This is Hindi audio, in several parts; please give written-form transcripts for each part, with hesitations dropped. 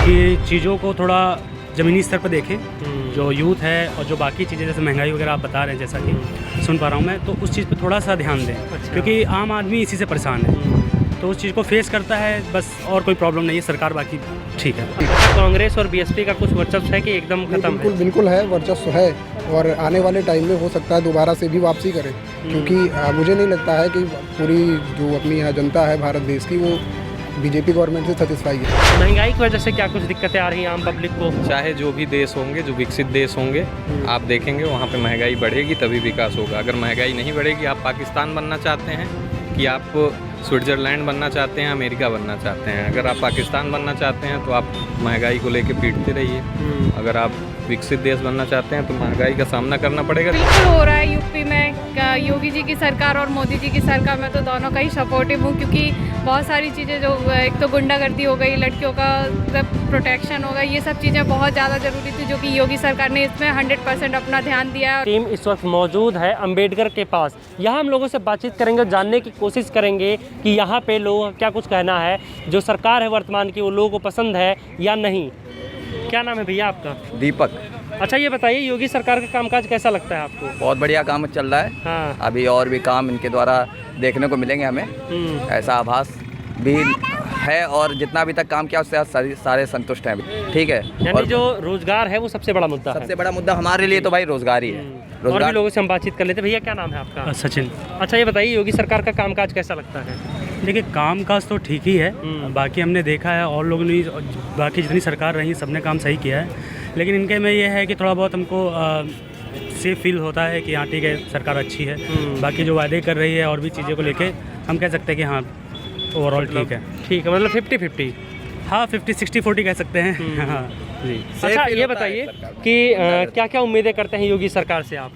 कि चीज़ों को थोड़ा ज़मीनी स्तर पर देखें। जो यूथ है और जो बाकी चीज़ें जैसे महंगाई वगैरह आप बता रहे हैं, जैसा कि सुन पा रहा हूँ मैं, तो उस चीज़ पे थोड़ा सा ध्यान दें। क्योंकि आम आदमी इसी से परेशान है, तो उस चीज़ को फेस करता है बस, और कोई प्रॉब्लम नहीं है। सरकार बाकी ठीक है। कांग्रेस और बीएसपी का कुछ वर्चस्व है कि एकदम खत्म है? बिल्कुल है, वर्चस्व है और आने वाले टाइम में हो सकता है दोबारा से भी वापसी करे। क्योंकि मुझे नहीं लगता है कि पूरी जो अपनी यहाँ जनता है भारत देश की, वो बीजेपी गवर्नमेंट से सेटिस्फाई है। महंगाई की वजह से क्या कुछ दिक्कतें आ रही हैं आम पब्लिक को? चाहे जो भी देश होंगे, जो विकसित देश होंगे, आप देखेंगे वहाँ पे महंगाई बढ़ेगी तभी विकास होगा। अगर महंगाई नहीं बढ़ेगी, आप पाकिस्तान बनना चाहते हैं कि आप स्विट्ज़रलैंड बनना चाहते हैं, अमेरिका बनना चाहते हैं? अगर आप पाकिस्तान बनना चाहते हैं तो आप महंगाई को लेके पीटते रहिए। अगर आप विकसित देश बनना चाहते हैं तो महंगाई का सामना करना पड़ेगा। बिल्कुल हो रहा है यूपी में। योगी जी की सरकार और मोदी जी की सरकार, मैं तो दोनों का ही सपोर्टिव हूँ। क्योंकि बहुत सारी चीज़ें जो, एक तो गुंडागर्दी हो गई, लड़कियों का प्रोटेक्शन होगा, ये सब चीज़ें बहुत ज़्यादा ज़रूरी थी, जो कि योगी सरकार ने इसमें 100% अपना ध्यान दिया है। टीम इस वक्त मौजूद है अंबेडकर के पास। यहाँ हम लोगों से बातचीत करेंगे, जानने की कोशिश करेंगे कि यहाँ पे लोगों का क्या कुछ कहना है। जो सरकार है वर्तमान की, वो लोगों को पसंद है या नहीं। क्या नाम है भैया आपका? दीपक। अच्छा, ये बताइए योगी सरकार का कामकाज कैसा लगता है आपको? बहुत बढ़िया काम चल रहा है। हाँ। अभी और भी काम इनके द्वारा देखने को मिलेंगे हमें, ऐसा आभास भी है। और जितना अभी तक काम किया उससे सारे संतुष्ट हैं अभी, ठीक है। यानी जो रोजगार है वो सबसे बड़ा मुद्दा है। सबसे बड़ा मुद्दा हमारे लिए तो भाई रोजगार ही है। और भी लोगों से हम बातचीत कर लेते हैं। भैया क्या नाम है आपका? सचिन। अच्छा, ये बताइए योगी सरकार का कामकाज कैसा लगता है? देखिए, कामकाज तो ठीक ही है। बाकी हमने देखा है और लोगों ने, बाकी जितनी सरकार रही सबने काम सही किया है। लेकिन इनके में ये है कि थोड़ा बहुत हमको सेफ फील होता है कि हाँ ठीक है, सरकार अच्छी है। बाकी जो वादे कर रही है और भी चीज़ों को लेके हम कह सकते हैं कि हाँ ओवरऑल ठीक है। ठीक है, मतलब 50-50। हाँ, 50-60-40 कह सकते हैं। हाँ जी। अच्छा, ये बताइए कि क्या क्या उम्मीदें करते हैं योगी सरकार से आप?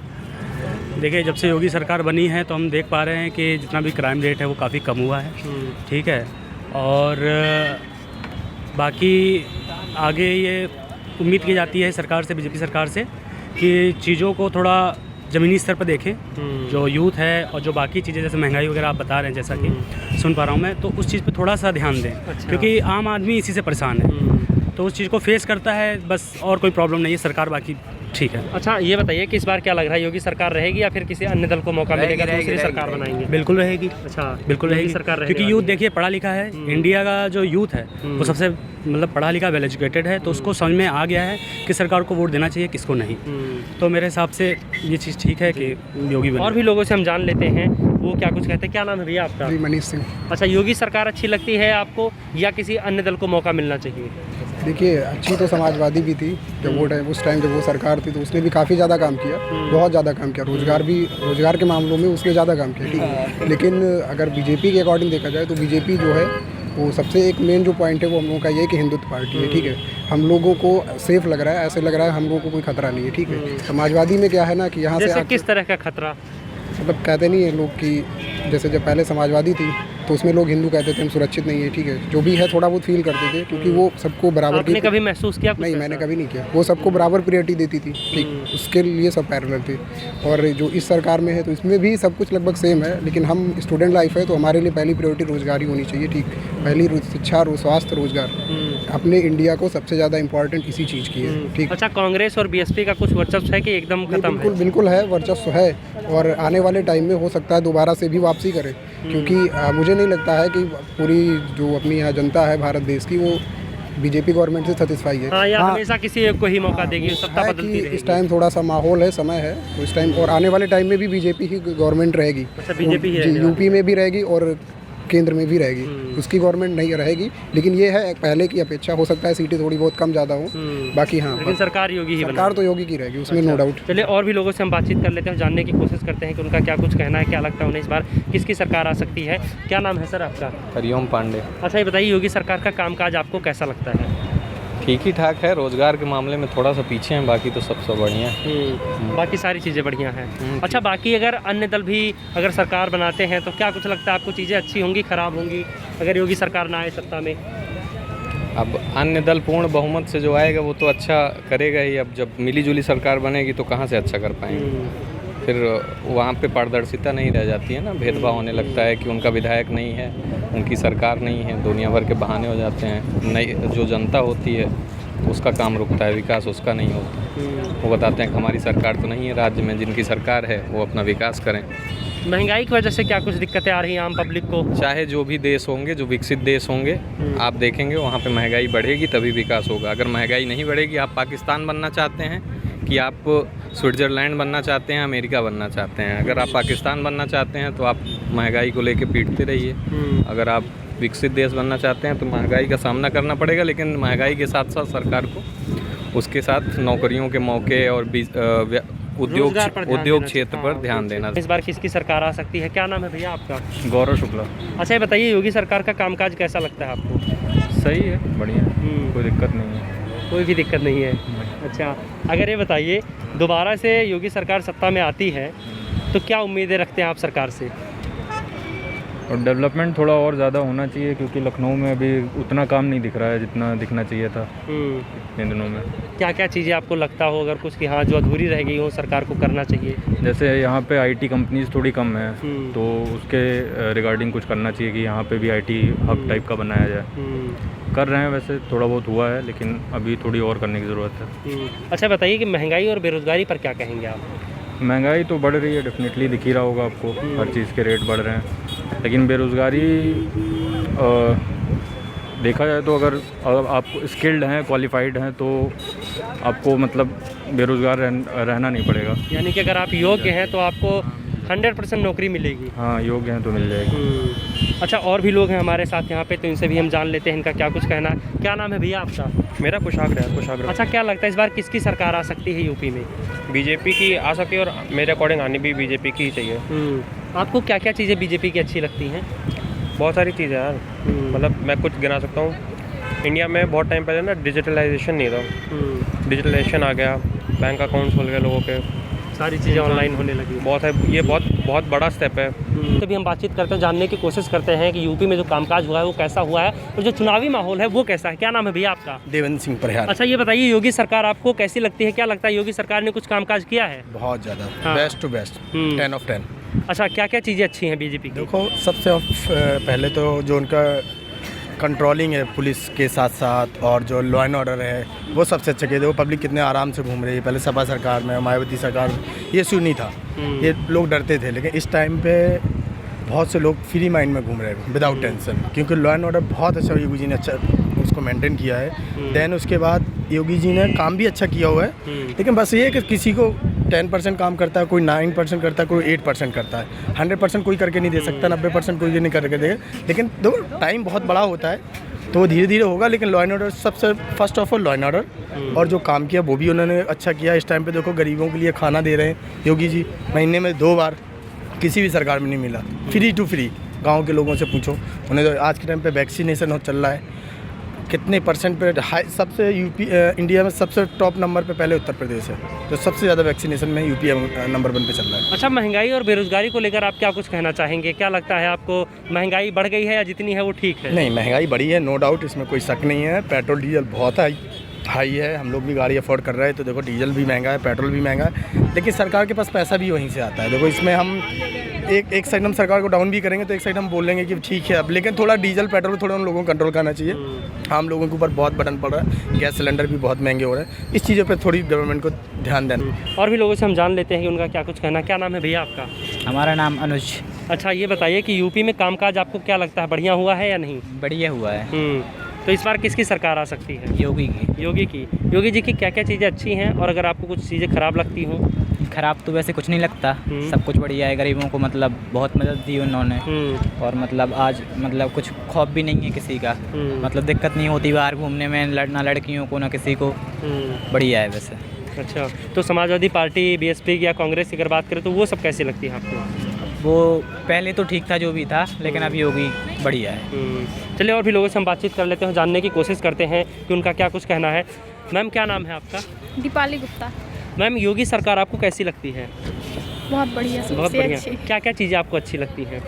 देखिए, जब से योगी सरकार बनी है तो हम देख पा रहे हैं कि जितना भी क्राइम रेट है वो काफ़ी कम हुआ है, ठीक है। और बाकी आगे ये उम्मीद की जाती है सरकार से, बीजेपी सरकार से, कि चीज़ों को थोड़ा ज़मीनी स्तर पर देखें। जो यूथ है और जो बाकी चीज़ें जैसे महंगाई वगैरह आप बता रहे हैं, जैसा कि सुन पा रहा हूँ मैं, तो उस चीज़ पे थोड़ा सा ध्यान दें। क्योंकि आम आदमी इसी से परेशान है, तो उस चीज़ को फेस करता है बस, और कोई प्रॉब्लम नहीं है। सरकार बाकी ठीक है। अच्छा, ये बताइए कि इस बार क्या लग रहा है, योगी सरकार रहेगी या फिर किसी अन्य दल को मौका मिलेगा, दूसरी सरकार बनाएंगे? बिल्कुल रहेगी। अच्छा, बिल्कुल रहेगी सरकार रहेगी। क्योंकि यूथ देखिए पढ़ा लिखा है। इंडिया का जो यूथ है वो सबसे मतलब पढ़ा लिखा, वेल एजुकेटेड है, तो उसको समझ में आ गया है कि सरकार को वोट देना चाहिए, किसको नहीं। तो मेरे हिसाब से ये चीज़ ठीक है कि योगी बने। और भी लोगों से हम जान लेते हैं वो क्या कुछ कहते हैं। क्या नाम है भैया आपका? मनीष सिंह। अच्छा, योगी सरकार अच्छी लगती है आपको या किसी अन्य दल को मौका मिलना चाहिए? देखिए, अच्छी तो समाजवादी भी थी जब वो टाइम, उस टाइम जब वो सरकार थी, तो उसने भी काफ़ी ज़्यादा काम किया, बहुत ज़्यादा काम किया। रोजगार के मामलों में उसने ज़्यादा काम किया, ठीक है। लेकिन अगर बीजेपी के अकॉर्डिंग देखा जाए तो बीजेपी जो है वो सबसे एक मेन जो पॉइंट है वो हम लोगों का ये है कि हिंदुत्व पार्टी है, ठीक है। हम लोगों को सेफ लग रहा है, ऐसे लग रहा है हम लोगों को कोई खतरा नहीं है, ठीक है। समाजवादी में क्या है ना कि यहाँ से किस तरह का खतरा? मतलब कहते नहीं है लोग कि जैसे जब पहले समाजवादी थी तो उसमें लोग हिंदू कहते थे हम सुरक्षित नहीं है, ठीक है। जो भी है थोड़ा बहुत फील करते थे, क्योंकि वो सबको बराबर आपने कभी महसूस किया? नहीं, मैंने कभी नहीं किया। वो सबको बराबर प्रायोरिटी देती थी, ठीक, उसके लिए सब पैरेलल थे। और जो इस सरकार में है तो इसमें भी सब कुछ लगभग सेम है। लेकिन हम स्टूडेंट लाइफ है तो हमारे लिए पहली प्रायोरिटी रोजगार ही होनी चाहिए, ठीक। पहली शिक्षा, स्वास्थ्य, रोजगार। अपने इंडिया को सबसे ज़्यादा इंपॉर्टेंट इसी चीज़ की है, ठीक। अच्छा, कांग्रेस और बीएसपी का कुछ वर्चस्व है कि एकदम खत्म है? बिल्कुल है, वर्चस्व है और आने वाले टाइम में हो सकता है दोबारा से भी वापसी करे। क्योंकि मुझे नहीं लगता है कि पूरी जो अपनी यहाँ जनता है भारत देश की, वो बीजेपी गवर्नमेंट से सेटिस्फाई है। हाँ, या हमेशा किसी एक को ही मौका देगी, सत्ता बदलती रहेगी। इस टाइम थोड़ा सा माहौल है, समय है, तो इस टाइम और आने वाले टाइम में भी बीजेपी की गवर्नमेंट रहेगी। अच्छा, बीजेपी ही यूपी में भी रहेगी और केंद्र में भी रहेगी। उसकी गवर्नमेंट नहीं रहेगी, लेकिन ये है पहले की अपेक्षा हो सकता है सीटें थोड़ी बहुत कम ज़्यादा हो। बाकी हाँ, लेकिन सरकार योगी ही सरकार तो योगी की रहेगी, उसमें नो डाउट। चलिए, और भी लोगों से हम बातचीत कर लेते हैं, जानने की कोशिश करते हैं कि उनका क्या कुछ कहना है, क्या लगता है उन्हें इस बार किसकी सरकार आ सकती है। क्या नाम है सर आपका? हरिओम पांडे। अच्छा, ये बताइए योगी सरकार का कामकाज आपको कैसा लगता है? ठीक ही ठाक है। रोजगार के मामले में थोड़ा सा पीछे हैं, बाकी तो सबसे बढ़िया है। बाकी सारी चीज़ें बढ़िया हैं। अच्छा, बाकी अगर अन्य दल भी अगर सरकार बनाते हैं तो क्या कुछ लगता है आपको, चीज़ें अच्छी होंगी, ख़राब होंगी अगर योगी सरकार ना आए सत्ता में? अब अन्य दल पूर्ण बहुमत से जो आएगा वो तो अच्छा करेगा ही। अब जब मिली जुली सरकार बनेगी तो कहाँ से अच्छा कर पाएंगे। फिर वहाँ पे पारदर्शिता नहीं रह जाती है ना, भेदभाव होने लगता है कि उनका विधायक नहीं है, उनकी सरकार नहीं है, दुनिया भर के बहाने हो जाते हैं। नई जो जनता होती है उसका काम रुकता है, विकास उसका नहीं होता। वो बताते हैं कि हमारी सरकार तो नहीं है राज्य में, जिनकी सरकार है वो अपना विकास करें। महंगाई की वजह से क्या कुछ दिक्कतें आ रही हैं आम पब्लिक को? चाहे जो भी देश होंगे, जो विकसित देश होंगे, आप देखेंगे वहाँ पे महंगाई बढ़ेगी तभी विकास होगा। अगर महंगाई नहीं बढ़ेगी, आप पाकिस्तान बनना चाहते हैं कि आप स्विट्ज़रलैंड बनना चाहते हैं, अमेरिका बनना चाहते हैं। अगर आप पाकिस्तान बनना चाहते हैं तो आप महंगाई को लेके पीटते रहिए। अगर आप विकसित देश बनना चाहते हैं तो महंगाई का सामना करना पड़ेगा, लेकिन महंगाई के साथ साथ सरकार को उसके साथ नौकरियों के मौके और उद्योग क्षेत्र पर ध्यान देना। इस बार किसकी सरकार आ सकती है? क्या नाम है भैया आपका? गौरव शुक्ला। अच्छा, ये बताइए, योगी सरकार का कामकाज कैसा लगता है आपको? सही है, बढ़िया है, कोई दिक्कत नहीं है। कोई भी दिक्कत नहीं है। अच्छा, अगर ये बताइए, दोबारा से योगी सरकार सत्ता में आती है तो क्या उम्मीदें रखते हैं आप सरकार से? और डेवलपमेंट थोड़ा और ज़्यादा होना चाहिए, क्योंकि लखनऊ में अभी उतना काम नहीं दिख रहा है जितना दिखना चाहिए था इतने दिनों में। क्या क्या चीज़ें आपको लगता हो अगर कुछ कि हाँ जो अधूरी रह गई हो सरकार को करना चाहिए? जैसे यहाँ पे आईटी कंपनीज थोड़ी कम है, तो उसके रिगार्डिंग कुछ करना चाहिए कि यहाँ पे भी आईटी हब टाइप का बनाया जाए। कर रहे हैं वैसे, थोड़ा बहुत हुआ है, लेकिन अभी थोड़ी और करने की ज़रूरत है। अच्छा, बताइए कि महंगाई और बेरोज़गारी पर क्या कहेंगे आप? महंगाई तो बढ़ रही है, डेफिनेटली दिख ही रहा होगा आपको, हर चीज़ के रेट बढ़ रहे हैं। लेकिन बेरोज़गारी देखा जाए तो अगर आप स्किल्ड हैं, क्वालिफाइड हैं, तो आपको मतलब बेरोज़गार रहना नहीं पड़ेगा। यानी कि अगर आप योग्य हैं तो आपको 100% नौकरी मिलेगी। हाँ, योग्य हैं तो मिल जाएगी। अच्छा, और भी लोग हैं हमारे साथ यहाँ पे, तो इनसे भी हम जान लेते हैं इनका क्या कुछ कहना है। क्या नाम है भैया आपका? मेरा कुशाग्र है, कुशाग्र। अच्छा, क्या लगता है इस बार किसकी सरकार आ सकती है यूपी में? बीजेपी की आ सकती है, और मेरे अकॉर्डिंग आनी भी बीजेपी की ही चाहिए। आपको क्या क्या चीज़ें बीजेपी की अच्छी लगती हैं? बहुत सारी चीज़ें यार, मतलब मैं कुछ गिना सकता हूँ। इंडिया में बहुत टाइम पहले ना डिजिटलाइजेशन नहीं था, डिजिटलाइजेशन आ गया, बैंक अकाउंट्स खुल गए लोगों के, सारी चीज़ें ऑनलाइन होने लगी। बहुत है, ये बहुत बड़ा स्टेप है। तो भी हम बातचीत करते हैं, जानने की कोशिश करते हैं कि यूपी में जो कामकाज हुआ है वो कैसा हुआ है और जो चुनावी माहौल है वो कैसा है। क्या नाम है भैया आपका? देवेंद्र सिंह परिहार। अच्छा, ये बताइए, योगी सरकार आपको कैसी लगती है? क्या लगता है योगी सरकार ने कुछ कामकाज किया है? बहुत ज़्यादा, हाँ। Best to best, 10 of 10। अच्छा, क्या क्या चीज़ें अच्छी हैं बीजेपी की? देखो, सबसे पहले तो जो उनका कंट्रोलिंग है पुलिस के साथ साथ, और जो लॉ एंड ऑर्डर है वो सबसे अच्छा किया। देखो पब्लिक कितने आराम से घूम रही है। पहले सपा सरकार में, मायावती सरकार में ये इशू नहीं था, ये लोग डरते थे, लेकिन इस टाइम पे बहुत से लोग फ्री माइंड में घूम रहे हैं विदाउट टेंशन, क्योंकि लॉ एंड ऑर्डर बहुत अच्छा योगी जी ने अच्छा उसको मेंटेन किया है। देन उसके बाद योगी जी ने काम भी अच्छा किया हुआ है, लेकिन बस ये है कि किसी को 10% काम करता है, कोई 9% करता है, कोई 8% करता है। 100% कोई करके नहीं दे सकता, 90% कोई नहीं करके देगा। लेकिन देखो टाइम बहुत बड़ा होता है, तो वो धीरे धीरे होगा। लेकिन लॉ एंड ऑर्डर सबसे first of all law and order, और जो काम किया वो भी उन्होंने अच्छा किया। इस टाइम पे देखो गरीबों के लिए खाना दे रहे हैं योगी जी, महीने में 2 बार, किसी भी सरकार में नहीं मिला। फ्री टू फ्री, गाँव के लोगों से पूछो, उन्हें तो आज के टाइम पे वैक्सीनेशन चल रहा है, कितने परसेंट पे हाई, सबसे यूपी इंडिया में सबसे टॉप नंबर पे पहले उत्तर प्रदेश है, जो सबसे ज़्यादा वैक्सीनेशन में यूपी नंबर 1 पे चल रहा है। अच्छा, महंगाई और बेरोजगारी को लेकर आप क्या कुछ कहना चाहेंगे? क्या लगता है आपको, महंगाई बढ़ गई है या जितनी है वो ठीक है? नहीं, महंगाई बढ़ी है, नो डाउट, इसमें कोई शक नहीं है। पेट्रोल डीजल बहुत हाई है, हम लोग भी गाड़ी अफोर्ड कर रहे हैं, तो देखो डीजल भी महंगा है, पेट्रोल भी महंगा है, लेकिन सरकार के पास पैसा भी वहीं से आता है। देखो इसमें हम एक साइड हम सरकार को डाउन भी करेंगे, तो एक साइड हम बोलेंगे कि ठीक है अब, लेकिन थोड़ा डीजल पेट्रोल थोड़ा उन लोगों को कंट्रोल करना चाहिए। आम लोगों के ऊपर बहुत बर्डन पड़ रहा है, गैस सिलेंडर भी बहुत महंगे हो रहे हैं, इस चीज़ों पर थोड़ी गवर्नमेंट को ध्यान देना। और भी लोगों से हम जान लेते हैं कि उनका क्या कुछ कहना। क्या नाम है भैया आपका? हमारा नाम अनुज। अच्छा, ये बताइए कि यूपी में कामकाज आपको क्या लगता है, बढ़िया हुआ है या नहीं? बढ़िया हुआ है। तो इस बार किसकी सरकार आ सकती है? योगी की। योगी की। योगी जी की क्या क्या चीज़ें अच्छी हैं, और अगर आपको कुछ चीज़ें ख़राब लगती हों? ख़राब तो वैसे कुछ नहीं लगता, सब कुछ बढ़िया है। गरीबों को मतलब बहुत मदद दी उन्होंने, और मतलब आज मतलब कुछ खौफ भी नहीं है किसी का, मतलब दिक्कत नहीं होती बाहर घूमने में, ना लड़कियों को ना किसी को, बढ़िया है वैसे। अच्छा, तो समाजवादी पार्टी, बीएसपी या कांग्रेस की अगर बात करें तो वो सब कैसी लगती है आपको? वो पहले तो ठीक था जो भी था, लेकिन अब योगी बढ़िया है। चलिए, और भी लोगों से हम बातचीत कर लेते हैं, जानने की कोशिश करते हैं कि उनका क्या कुछ कहना है। मैम, क्या नाम है आपका? दीपाली गुप्ता। मैम, योगी सरकार आपको कैसी लगती है? बहुत बढ़िया, बहुत बढ़िया। क्या क्या चीज़ें आपको अच्छी लगती हैं?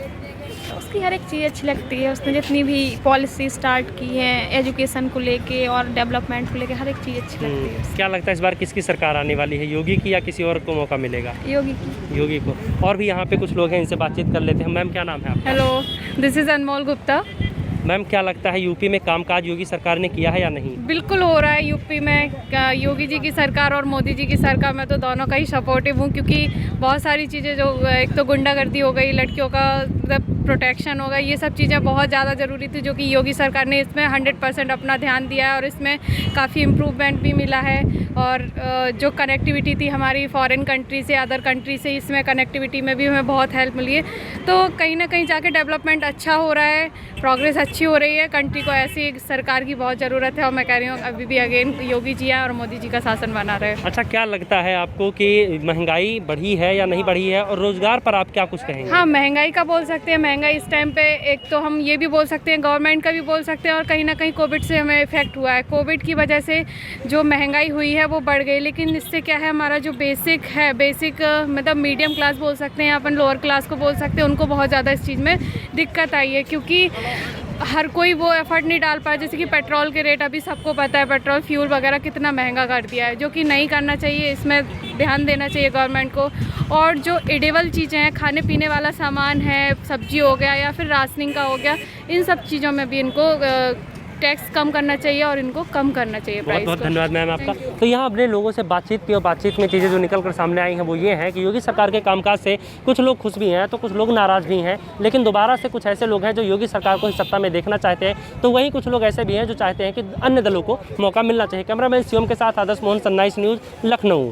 उसकी हर एक चीज़ अच्छी लगती है। उसने जितनी भी पॉलिसी स्टार्ट की है एजुकेशन को लेके और डेवलपमेंट को लेके, हर एक चीज़ अच्छी लगती है। क्या लगता है इस बार किसकी सरकार आने वाली है, योगी की या किसी और को मौका मिलेगा? योगी की। योगी को। और भी यहाँ पे कुछ लोग हैं, इनसे बातचीत कर लेते हैं। मैम क्या नाम है आपका? Hello, this is Anmol Gupta. Ma'am क्या लगता है यूपी में कामकाज योगी सरकार ने किया है या नहीं? बिल्कुल हो रहा है यूपी में। योगी जी की सरकार और मोदी जी की सरकार, मैं तो दोनों का ही सपोर्टिव हूँ, क्योंकि बहुत सारी चीज़ें जो एक तो गुंडागर्दी हो गई, लड़कियों का प्रोटेक्शन होगा, ये सब चीज़ें बहुत ज़्यादा ज़रूरी थी, जो कि योगी सरकार ने इसमें 100% अपना ध्यान दिया है और इसमें काफ़ी इम्प्रूवमेंट भी मिला है। और जो कनेक्टिविटी थी हमारी फॉरेन कंट्री से, अदर कंट्री से, इसमें कनेक्टिविटी में भी हमें बहुत हेल्प मिली है। तो कहीं ना कहीं जाके डेवलपमेंट अच्छा हो रहा है, प्रोग्रेस अच्छी हो रही है। कंट्री को ऐसी एक सरकार की बहुत ज़रूरत है और मैं कह रही हूँ अभी भी अगेन योगी जी हैं और मोदी जी का शासन बना रहे। अच्छा, क्या लगता है आपको कि महंगाई बढ़ी है या नहीं बढ़ी है, और रोज़गार पर आप क्या कुछ कहेंगे? हाँ, महंगाई का बोल सकते हैं। महंगाई इस टाइम पे एक तो हम ये भी बोल सकते हैं, गवर्नमेंट का भी बोल सकते हैं, और कहीं ना कहीं कोविड से हमें इफेक्ट हुआ है। कोविड की वजह से जो महंगाई हुई है वो बढ़ गई, लेकिन इससे क्या है, हमारा जो बेसिक है, मतलब मीडियम क्लास बोल सकते हैं या अपन लोअर क्लास को बोल सकते हैं, उनको बहुत ज़्यादा इस चीज़ में दिक्कत आई है, क्योंकि हर कोई वो एफर्ट नहीं डाल पाया। जैसे कि पेट्रोल के रेट अभी सबको पता है, पेट्रोल फ्यूल वगैरह कितना महंगा कर दिया है, जो कि नहीं करना चाहिए। इसमें ध्यान देना चाहिए गवर्नमेंट को। और जो एडेबल चीज़ें हैं, खाने पीने वाला सामान है, सब्जी हो गया या फिर राशनिंग का हो गया, इन सब चीज़ों में भी इनको टैक्स कम करना चाहिए और इनको कम करना चाहिए प्राइस को। बहुत धन्यवाद मैम आपका। तो यहाँ अपने लोगों से बातचीत की और बातचीत में चीज़ें जो निकल कर सामने आई हैं वो ये हैं कि योगी सरकार के कामकाज से कुछ लोग खुश भी हैं तो कुछ लोग नाराज़ भी हैं, लेकिन दोबारा से कुछ ऐसे लोग हैं जो योगी सरकार को इस सत्ता में देखना चाहते हैं, तो वहीं कुछ लोग ऐसे भी हैं जो चाहते हैं कि अन्य दलों को मौका मिलना चाहिए। कैमरामैन शिवम के साथ आदर्श मोहन, सनराइज न्यूज़, लखनऊ।